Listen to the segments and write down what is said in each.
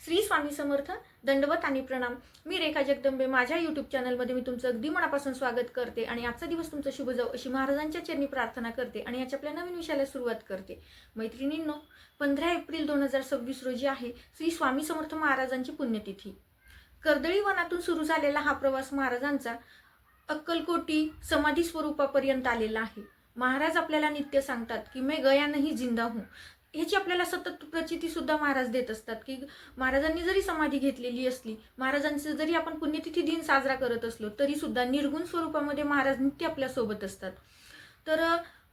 श्री स्वामी समर्थ. दंडवत आणि प्रणाम. मी रेखा जगदंबे. माझ्या यूट्यूब चॅनलमध्ये मी तुमचं अगदी मनापासून स्वागत करते आणि आजचा दिवस तुमचा शुभ जाऊ अशी महाराजांच्या चरणी प्रार्थना करते आणि याच्या आपल्या नवीन विषयाला सुरुवात करते. मैत्रिणींनो, 15 एप्रिल 2026 रोजी आहे श्री स्वामी समर्थ महाराजांची पुण्यतिथी. कर्दळी वनातून सुरू झालेला हा प्रवास महाराजांचा अक्कलकोटी समाधी स्वरूपापर्यंत आलेला आहे. महाराज आपल्याला नित्य सांगतात की मैं गया नहीं जिंदा हूँ. ह्याची आपल्याला सतत प्रचिती सुद्धा महाराज देत असतात की महाराजांनी जरी समाधी घेतलेली असली, महाराजांचं जरी आपण पुण्यतिथी दिन साजरा करत असलो तरी सुद्धा निर्गुण स्वरूपामध्ये महाराज नित्य आपल्या सोबत असतात. तर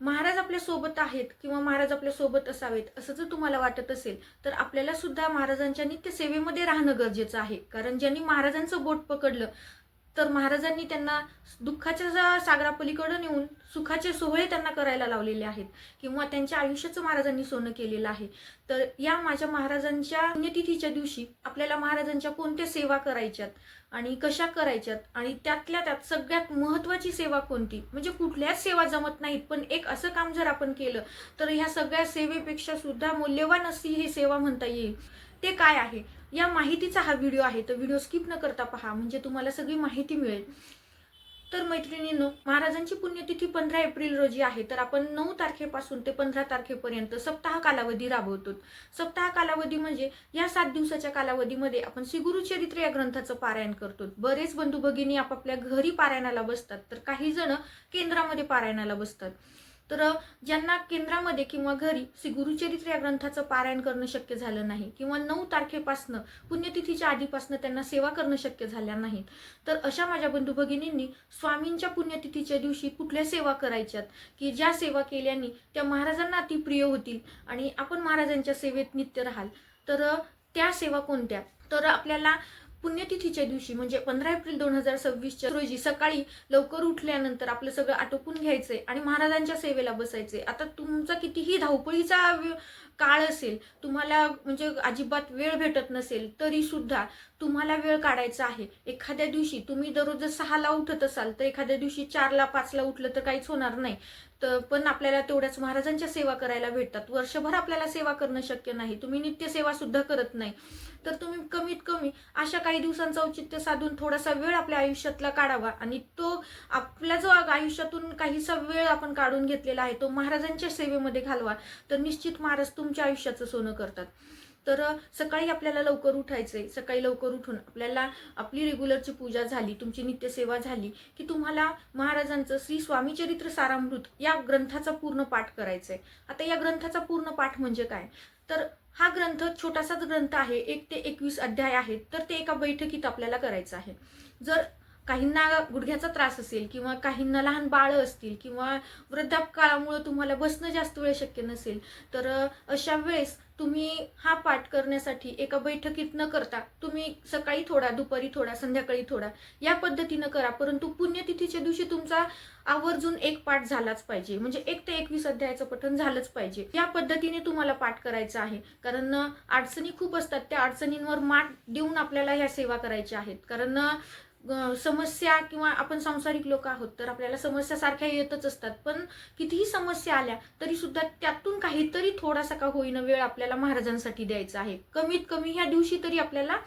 महाराज आपल्या सोबत आहेत किंवा महाराज आपल्या सोबत असावेत असं जर तुम्हाला वाटत असेल तर आपल्याला सुद्धा महाराजांच्या नित्य सेवेमध्ये राहणं गरजेचं आहे. कारण ज्यांनी महाराजांचं बोट पकडलं तर महाराजांनी त्यांना दुःखाच्या सागरापलीकडे नेऊन सुखाचे सोहळे त्यांना करायला लावलेले आहेत किंवा त्यांच्या आयुष्याचं महाराजांनी सोनं केलेलं आहे. तर या माझ्या महाराजांच्या पुण्यतिथीच्या दिवशी आपल्याला महाराजांच्या कोणत्या सेवा करायच्यात आणि कशा करायच्यात आणि त्यातल्या त्यात सगळ्यात महत्त्वाची सेवा कोणती, म्हणजे कुठल्याच सेवा जमत नाहीत पण एक असं काम जर आपण केलं तर ह्या सगळ्या सेवेपेक्षा सुद्धा मूल्यवान अशी ही सेवा म्हणता येईल. ते काय आहे या माहितीचा हा व्हिडिओ आहे, तर व्हिडिओ स्किप न करता पहा म्हणजे तुम्हाला सगळी माहिती मिळेल. तर मैत्रिणींनो, महाराजांची पुण्यतिथी 15 एप्रिल रोजी आहे. तर आपण 9 तारखेपासून ते 15 तारखेपर्यंत सप्ताह कालावधी राबवतो. सप्ताह कालावधी म्हणजे या 7 दिवसाच्या कालावधीमध्ये आपण श्री गुरुचरित्र या ग्रंथाचं पारायण करतो. बरेच बंधू भगिनी आपापल्या घरी पारायणाला बसतात तर काही जण केंद्रामध्ये पारायणाला बसतात. तर ज्यांना केंद्रामध्ये किंवा घरी श्री गुरुचरित्र या ग्रंथाचं पारायण करणं शक्य झालं नाही किंवा 9 तारखेपासनं पुण्यतिथीच्या आधीपासनं त्यांना सेवा करणं शक्य झाल्या नाहीत तर अशा माझ्या बंधू भगिनींनी स्वामींच्या पुण्यतिथीच्या दिवशी कुठल्या सेवा करायच्यात की ज्या सेवा केल्याने त्या महाराजांना अतिप्रिय होतील आणि आपण महाराजांच्या सेवेत नित्य राहाल. तर त्या सेवा कोणत्या, तर आपल्याला पुण्यतिथीच्या दिवशी म्हणजे 15 एप्रिल 2026 रोजी सकाळी लवकर उठल्यानंतर आपलं सगळं आटोपून घ्यायचंय आणि महाराजांच्या सेवेला बसायचंय. आता तुमचा कितीही धावपळीचा काळ असेल, तुम्हाला म्हणजे अजिबात वेळ भेटत नसेल तरी सुद्धा तुम्हाला वेळ काढायचा आहे. एखाद्या दिवशी तुम्ही दररोज 6ला उठत असाल तर एखाद्या दिवशी 4ला 5ला उठलं तर काहीच होणार नाही. तर पण आपल्याला तेवढ्याच महाराजांच्या सेवा करायला भेटतात. वर्षभर आपल्याला सेवा करणं शक्य नाही, तुम्ही नित्य सेवा सुद्धा करत नाही, तर तुम्ही कमीत कमी अशा काही दिवसांचं औचित्य साधून थोडासा वेळ आपल्या आयुष्यातला काढावा आणि तो आपला जो आयुष्यातून काहीसा वेळ आपण काढून घेतलेला आहे तो महाराजांच्या सेवेमध्ये घालवा. तर निश्चित महाराज तुमच्या आयुष्याचं सोनं करतात. तर सकाळी आपल्याला लवकर उठायचंय. सकाळी लवकर उठून आपल्याला आपली रेग्युलरची पूजा झाली, तुमची नित्यसेवा झाली की तुम्हाला महाराजांचं श्री स्वामी चरित्र सारामृत या ग्रंथाचा पूर्ण पाठ करायचंय. आता या ग्रंथाचा पूर्ण पाठ म्हणजे काय, तर हा ग्रंथ छोटासाच ग्रंथ आहे, 1 ते 21 अध्याय आहेत. तर ते एका बैठकीत आपल्याला करायचं आहे. जर काहींना गुडघ्याचा त्रास असेल किंवा काहींना लहान बाळं असतील किंवा वृद्धापकाळामुळे तुम्हाला बसणं जास्त वेळ शक्य नसेल तर अशा वेळेस तुम्ही हा पाठ करण्यासाठी एका बैठकीत न करता तुम्ही सकाळी थोडा, दुपारी थोडा, संध्याकाळी थोडा या पद्धतीनं करा. परंतु पुण्यतिथीच्या दिवशी तुमचा आवर्जून एक पाठ झालाच पाहिजे, म्हणजे 1 ते 21 अध्यायाचं पठण झालंच पाहिजे. या पद्धतीने तुम्हाला पाठ करायचं आहे. कारण अडचणी खूप असतात, त्या अडचणींवर मात देऊन आपल्याला ह्या सेवा करायच्या आहेत. कारण समस्या किंवा आपण सांसारिक लोक आहोत तर आपल्याला समस्या सारख्या येतच असतात. पण कितीही समस्या आल्या तरी सुद्धा त्यातून काहीतरी थोडासा का होईना वेळ आपल्याला महाराजांसाठी द्यायचा आहे. कमीत कमी ह्या दिवशी तरी आपल्याला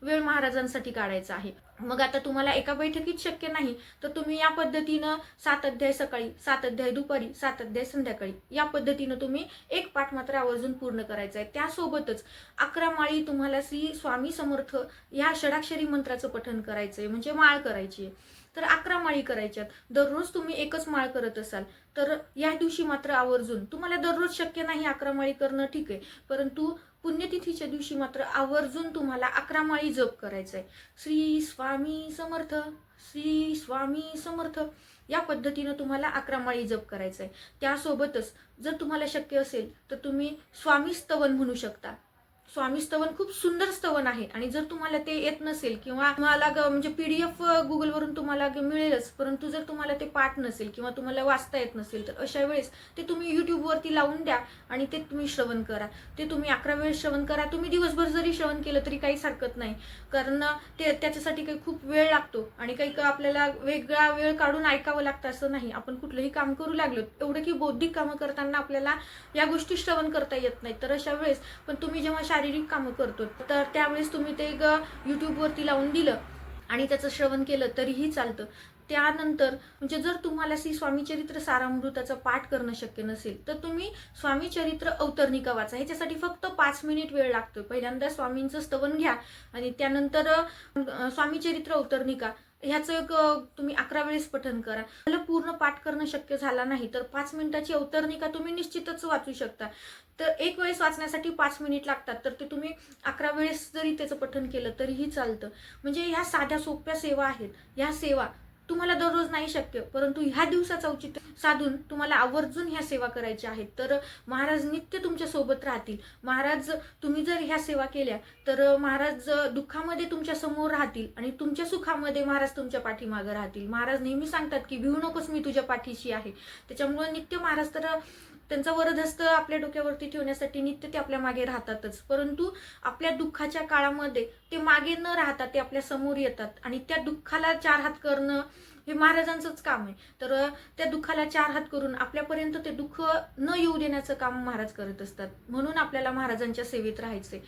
वेळ महाराजांसाठी काढायचा आहे. मग आता तुम्हाला एका बैठकीत शक्य नाही तर तुम्ही या पद्धतीनं 7 अध्याय सकाळी, 7 अध्याय दुपारी, 7 अध्याय संध्याकाळी या पद्धतीनं तुम्ही एक पाठ मात्र आवर्जून पूर्ण करायचा आहे. त्यासोबतच 11 माळी तुम्हाला श्री स्वामी समर्थ या षडाक्षरी मंत्राचं पठण करायचंय, म्हणजे माळ करायची आहे. तर 11 माळी करायच्यात. दररोज तुम्ही एकच माळ करत असाल तर या दिवशी मात्र आवर्जून, तुम्हाला दररोज शक्य नाही 11 माळी करणं ठीक आहे, परंतु पुण्यतिथीच्या दिवशी मात्र आवर्जून तुम्हाला 11 माळी जप करायचा आहे. श्री स्वामी समर्थ, श्री स्वामी समर्थ या पद्धतीनं तुम्हाला 11 माळी जप करायचा आहे. त्यासोबतच जर तुम्हाला शक्य असेल तर तुम्ही स्वामी स्तवन म्हणू शकता. स्वामी स्तवन खूप सुंदर स्तवन आहे आणि जर तुम्हाला ते येत नसेल किंवा तुम्हाला म्हणजे PDF गुगलवरून तुम्हाला मिळेलच, परंतु जर तुम्हाला ते पाठ नसेल किंवा तुम्हाला वाचता येत नसेल तर अशा वेळेस ते तुम्ही YouTubeवरती लावून द्या आणि ते तुम्ही श्रवण करा. ते तुम्ही 11 वेळेस श्रवण करा. तुम्ही दिवसभर जरी श्रवण केलं तरी काहीच हरकत नाही, कारण ते त्याच्यासाठी काही खूप वेळ लागतो आणि काही आपल्याला वेगळा वेळ काढून ऐकावं लागतं असं नाही. आपण कुठलंही काम करू लागलो एवढं की बौद्धिक कामं करताना आपल्याला या गोष्टी श्रवण करता येत नाहीत. तर अशा वेळेस पण तुम्ही जेव्हा शारीरिक कामं करतो, तर त्यावेळेस तुम्ही ते यूट्यूबवरती लावून दिलं आणि त्याचं श्रवण केलं तरीही चालतं. त्यानंतर म्हणजे जर तुम्हाला स्वामीचरित्र सारामृताचा पाठ करणं शक्य नसेल, तर तुम्ही स्वामीचरित्र अवतरणिका वाचा. ह्याच्यासाठी फक्त 5 मिनिट वेळ लागतो. पहिल्यांदा स्वामींचं स्तवन घ्या आणि त्यानंतर स्वामीचरित्र अवतरणिका ह्याचं तुम्ही 11 वेळेस पठण करा. मला पूर्ण पाठ करणं शक्य झाला नाही तर 5 मिनिटाची अवतरणिका तुम्ही निश्चितच वाचू शकता. तर एक वेळेस वाचण्यासाठी 5 मिनिट लागतात, तर ते तुम्ही 11 वेळेस जरी त्याचं पठण केलं तरीही चालतं. म्हणजे ह्या साध्या सोप्या सेवा आहेत. ह्या सेवा तुम्हाला दररोज नाही शक्य, परंतु ह्या दिवसाचं औचित्य साधून तुम्हाला आवर्जून ह्या सेवा करायच्या आहेत. तर महाराज नित्य तुमच्या सोबत राहतील. महाराज तुम्ही जर ह्या सेवा केल्या तर महाराज दुःखामध्ये तुमच्या समोर राहतील आणि तुमच्या सुखामध्ये महाराज तुमच्या पाठीमागे राहतील. महाराज नेहमी सांगतात की भिवू नकोस, मी तुझ्या पाठीशी आहे. त्याच्यामुळे नित्य महाराज तर त्यांचा वरदहस्त आपल्या डोक्यावरती ठेवण्यासाठी नित्य ते आपल्या मागे राहतातच, परंतु आपल्या दुःखाच्या काळामध्ये ते मागे न राहता ते आपल्या समोर येतात आणि त्या दुःखाला 4 हात करणं हे महाराजांचंच काम आहे. तर त्या दुःखाला 4 हात करून आपल्यापर्यंत ते दुःख न येऊ देण्याचं काम महाराज करत असतात. म्हणून आपल्याला महाराजांच्या सेवेत राहायचे.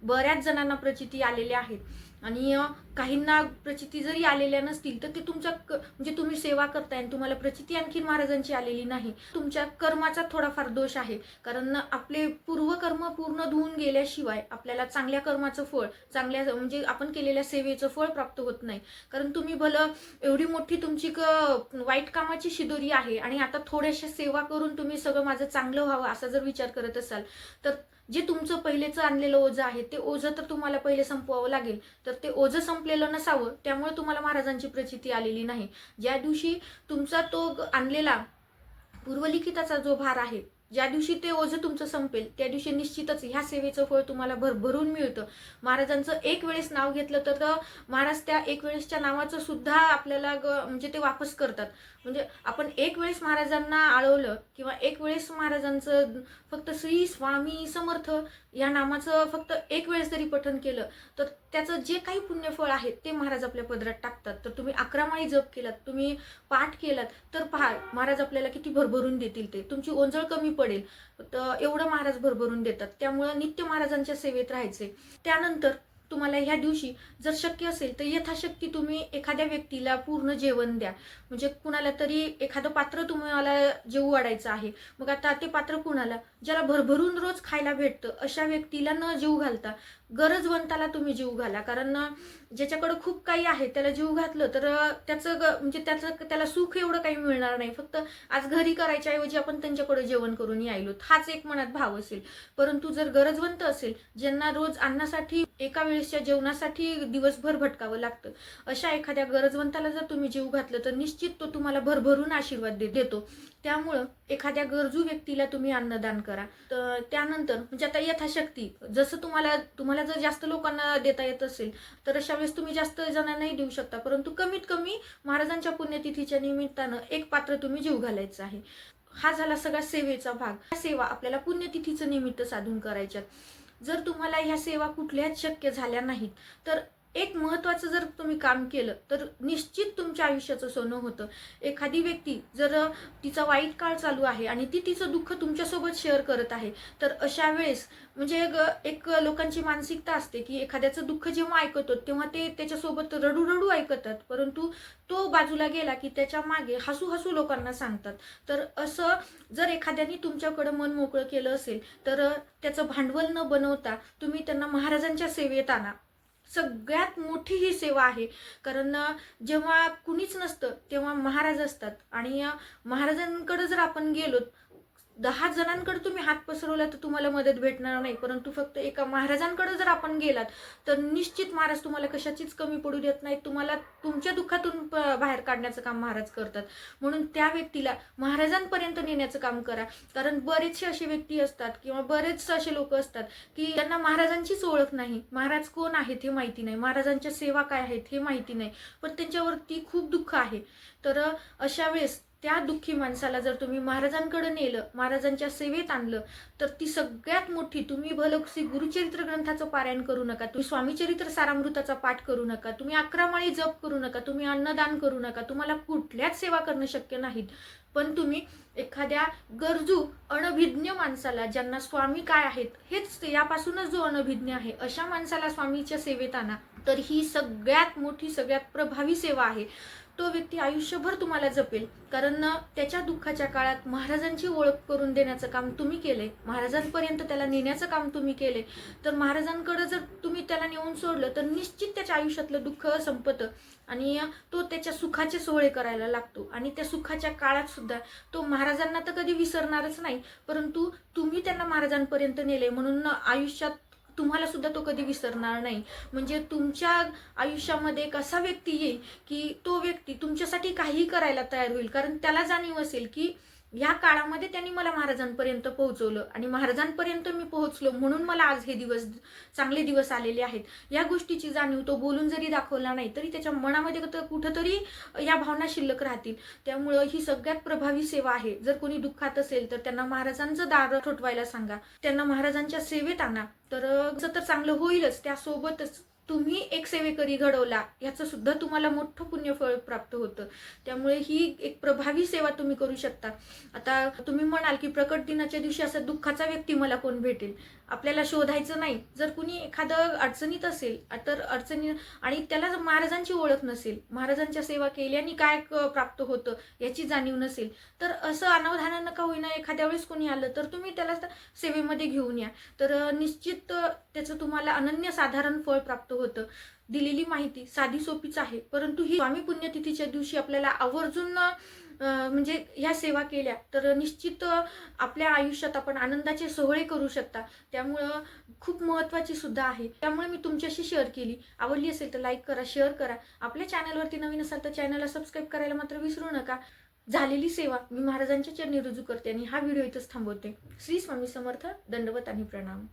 बऱ्याच जणांना प्रचिती आलेल्या आहेत आणि काहींना प्रचिती जरी आलेल्या नसतील तर ते तुमच्या म्हणजे तुम्ही सेवा करताय आणि तुम्हाला प्रचिती आणखी महाराजांची आलेली नाही, तुमच्या कर्माचा थोडाफार दोष आहे. कारण आपले पूर्वकर्म पूर्ण धुवून गेल्याशिवाय आपल्याला चांगल्या कर्माचं फळ, चांगल्या म्हणजे आपण केलेल्या सेवेचं फळ प्राप्त होत नाही. कारण तुम्ही भलं एवढी मोठी तुमची वाईट कामाची शिदोरी आहे आणि आता थोड्याशा सेवा करून तुम्ही सगळं माझं चांगलं व्हावं असा जर विचार करत असाल, तर जे तुमचं पहिलेचं आणलेलं ओझं आहे ते ओझं तर तुम्हाला पहिले संपवावं लागेल. तर ते ओझं संपलेलं नसावं, त्यामुळे तुम्हाला महाराजांची प्रचिती आलेली नाही. ज्या दिवशी तुमचा तो आणलेला पूर्वलिखिताचा जो भार आहे, ज्या दिवशी ते ओझं तुमचं संपेल त्या दिवशी निश्चितच ह्या सेवेचं फळ तुम्हाला भरभरून मिळतं. महाराजांचं एक वेळेस नाव घेतलं तर महाराज त्या एक वेळेसच्या नावाचं सुद्धा आपल्याला म्हणजे ते वापस करतात. म्हणजे आपण एक वेळेस महाराजांना आळवलं किंवा एक वेळेस महाराजांचं फक्त श्री स्वामी समर्थ या नामाचं फक्त एक वेळेस जरी पठण केलं तर त्याचं जे काही पुण्यफळ आहे ते महाराज आपल्या पदरात टाकतात. तर तुम्ही 11 माळी जप केलात, तुम्ही पाठ केलात तर पहा महाराज आपल्याला किती भरभरून देतील. ते तुमची ओंजळ कमी पडेल, तर एवढं महाराज भरभरून देतात. त्यामुळे नित्य महाराजांच्या सेवेत राहायचे. त्यानंतर तुम्हाला ह्या दिवशी जर शक्य असेल तर यथाशक्ती तुम्ही एखाद्या व्यक्तीला पूर्ण जेवण द्या. म्हणजे कुणाला तरी एखादं पात्र तुम्हाला जेवू वाढायचं आहे, मग आता ते पात्र कुणाला, ज्याला भरभरून रोज खायला भेटतं अशा व्यक्तीला न जेवू घालता गरजवंताला तुम्ही जीव घाला. कारण ज्याच्याकडे खूप काही आहे त्याला जीव घातलं तर त्याचं म्हणजे त्याला सुख एवढं काही मिळणार नाही. फक्त आज घरी करायच्या ऐवजी आपण त्यांच्याकडे जेवण करून यायलो, हाच एक मनात भाव असेल. परंतु जर गरजवंत असेल, ज्यांना रोज अन्नासाठी एका वेळेसच्या जेवणासाठी दिवसभर भटकावं लागतं, अशा एखाद्या गरजवंताला जर तुम्ही जीव घातलं तर निश्चित तो तुम्हाला भरभरून आशीर्वाद देतो. त्यामुळं एखाद्या गरजू व्यक्तीला तुम्ही अन्नदान करा. तर त्यानंतर म्हणजे आता यथाशक्ती जसं तुम्हाला जर जास्त लोकांना देता येत असेल तर अशा वेळेस तुम्ही जास्त जणांनाही देऊ शकता, परंतु कमीत कमी महाराजांच्या पुण्यतिथीच्या निमित्तानं एक पात्र तुम्ही जीव घालायचं आहे. हा झाला सगळा सेवेचा भाग. ह्या सेवा आपल्याला पुण्यतिथीचं निमित्त साधून करायच्यात. जर तुम्हाला ह्या सेवा कुठल्याच शक्य झाल्या नाहीत तर एक महत्त्वाचं जर तुम्ही काम केलं तर निश्चित तुमच्या आयुष्याचं सोनं होतं. एखादी व्यक्ती जर तिचा वाईट काळ चालू आहे आणि ती तिचं दुःख तुमच्यासोबत शेअर करत आहे, तर अशा वेळेस म्हणजे एक लोकांची मानसिकता असते की एखाद्याचं दुःख जेव्हा ऐकतो तेव्हा ते त्याच्यासोबत रडू रडू ऐकतात, परंतु तो बाजूला गेला की त्याच्या मागे हसू हसू लोकांना सांगतात. तर असं जर एखाद्याने तुमच्याकडे मन मोकळं केलं असेल तर त्याचं भांडवल न बनवता तुम्ही त्यांना महाराजांच्या सेवेत आणा. सगळ्यात मोठी ही सेवा आहे. कारण जेव्हा कुणीच नसतं तेव्हा महाराज असतात आणि महाराजांकडे जर आपण गेलो 10 जणांकडे तुम्ही हात पसरवला तर तुम्हाला मदत भेटणार नाही, परंतु फक्त एका महाराजांकडे जर आपण गेलात तर निश्चित महाराज तुम्हाला कशाचीच कमी पडू देत नाहीत. तुम्हाला तुमच्या दुःखातून बाहेर काढण्याचं काम महाराज करतात. म्हणून त्या व्यक्तीला महाराजांपर्यंत नेण्याचं काम करा. कारण बरेचसे असे व्यक्ती असतात किंवा बरेच असे लोक असतात की त्यांना महाराजांचीच ओळख नाही, महाराज कोण आहेत हे माहिती नाही, महाराजांच्या सेवा काय आहेत हे माहिती नाही, पण त्यांच्यावरती खूप दुःख आहे. तर अशा वेळेस त्या दुःखी माणसाला जर तुम्ही महाराजांकडे नेलं, महाराजांच्या सेवेत आणलं, तर ती सगळ्यात मोठी. तुम्ही भलं गुरुचरित्र ग्रंथाचं पारायण करू नका, तुम्ही स्वामीचरित्र सारामृताचा पाठ करू नका, तुम्ही 11 माळी जप करू नका, तुम्ही अन्नदान करू नका, तुम्हाला कुठल्याच सेवा करणं शक्य नाहीत, पण तुम्ही एखाद्या गरजू अनभिज्ञ माणसाला, ज्यांना स्वामी काय आहेत हेच यापासूनच जो अनभिज्ञ आहे, अशा माणसाला स्वामीच्या सेवेत आणा, तर ही सगळ्यात मोठी सगळ्यात प्रभावी सेवा आहे. तो व्यक्ती आयुष्यभर तुम्हाला जपेल, कारण त्याच्या दुःखाच्या काळात महाराजांची ओळख करून देण्याचं काम तुम्ही केलंय, महाराजांपर्यंत त्याला नेण्याचं काम तुम्ही केले. तर महाराजांकडे जर तुम्ही त्याला नेऊन सोडलं तर निश्चित त्याच्या आयुष्यातलं दुःख संपतं आणि तो त्याच्या सुखाचे सोहळे करायला लागतो. आणि त्या सुखाच्या काळात सुद्धा तो महाराजांना तर कधी विसरणारच नाही, परंतु तुम्ही त्यांना महाराजांपर्यंत नेले म्हणून आयुष्यात तुम्हाला सुद्धा तो कधी विसरणार नाही. म्हणजे तुमच्या आयुष्यामध्ये एक असा व्यक्ती येईल की तो व्यक्ती तुमच्यासाठी काहीही करायला तयार होईल, कारण त्याला जाणीव असेल की ह्या काळामध्ये त्यांनी मला महाराजांपर्यंत पोहोचवलं आणि महाराजांपर्यंत मी पोहोचलो म्हणून मला आज हे दिवस चांगले दिवस आलेले आहेत. या गोष्टीची जाणीव तो बोलून जरी दाखवला नाही तरी त्याच्या मनामध्ये कुठंतरी या भावना शिल्लक राहतील. त्यामुळं ही सगळ्यात प्रभावी सेवा आहे. जर कोणी दुःखात असेल तर त्यांना महाराजांचं दार ठोठवायला सांगा, त्यांना महाराजांच्या सेवेत आणा, तर तर चांगलं होईलच. त्यासोबतच तुम्ही एक सेवेकरी घडवला याचं सुद्धा तुम्हाला मोठं पुण्यफळ प्राप्त होतं. त्यामुळे ही एक प्रभावी सेवा तुम्ही करू शकता. आता तुम्ही म्हणाल की प्रकट दिनाच्या दिवशी असा दुःखाचा व्यक्ती मला कोण भेटेल, आपल्याला शोधायचं नाही. जर कुणी एखादं अडचणीत असेल तर अडचणी आणि त्याला जर महाराजांची ओळख नसेल, महाराजांच्या सेवा केल्याने काय प्राप्त होतं याची जाणीव नसेल, तर असं अनावधानानं नका होईना एखाद्या वेळेस कोणी आलं तर तुम्ही त्याला सेवेमध्ये घेऊन या, तर निश्चित त्याचं तुम्हाला अनन्यसाधारण फळ प्राप्त होतं. दिलेली माहिती साधी सोपीच आहे, परंतु ही स्वामी पुण्यतिथीच्या दिवशी आपल्याला आवर्जून म्हणजे ह्या सेवा केल्या तर निश्चित आपल्या आयुष्यात आपण आनंदाचे सोहळे करू शकता. त्यामुळं खूप महत्त्वाची सुद्धा आहे. त्यामुळे मी तुमच्याशी शेअर केली. आवडली असेल तर लाईक करा, शेअर करा. आपल्या चॅनलवरती नवीन असाल तर चॅनलला सबस्क्राईब करायला मात्र विसरू नका. झालेली सेवा मी महाराजांच्या चरणी रुजू करते आणि हा व्हिडिओ इथंच थांबवते. श्री स्वामी समर्थ. दंडवत आणि प्रणाम.